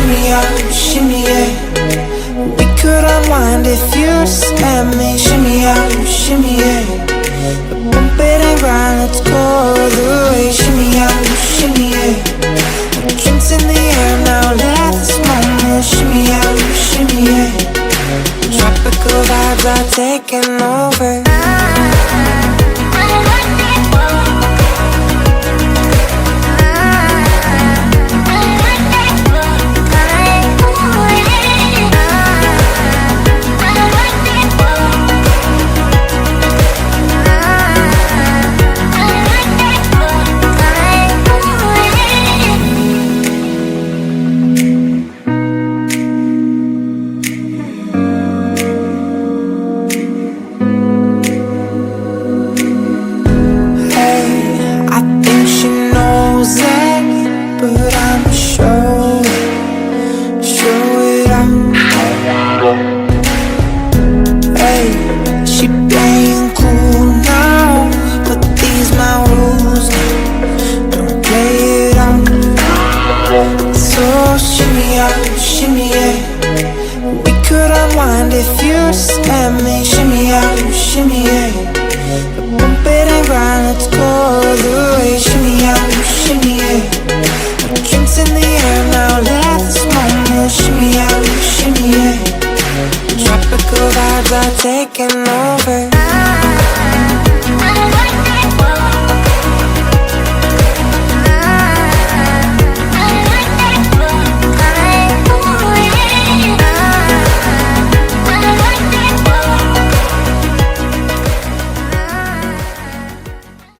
shimmy out, shimmy yeah. We could unwind if you just let me. Shimmy out, shimmy yeah. Bump it and grind, let's go the way. Shimmy out, shimmy yeah. Drinks in the air now, let this moment. Shimmy out, shimmy yeah. Tropical vibes are taking over. But I'm sure it out. Hey, she playing cool now, but these my rules, don't play it out. So shimmy out, shimmy yeah. We could unwind if you just let me. Shimmy out, shimmy yeah. Bump it and grind, let's go the way. Shimmy out, shimmy yeah. Drinks in the air now, let this moment. Shimmy out, shimmy yeah. Tropical vibes are taking over.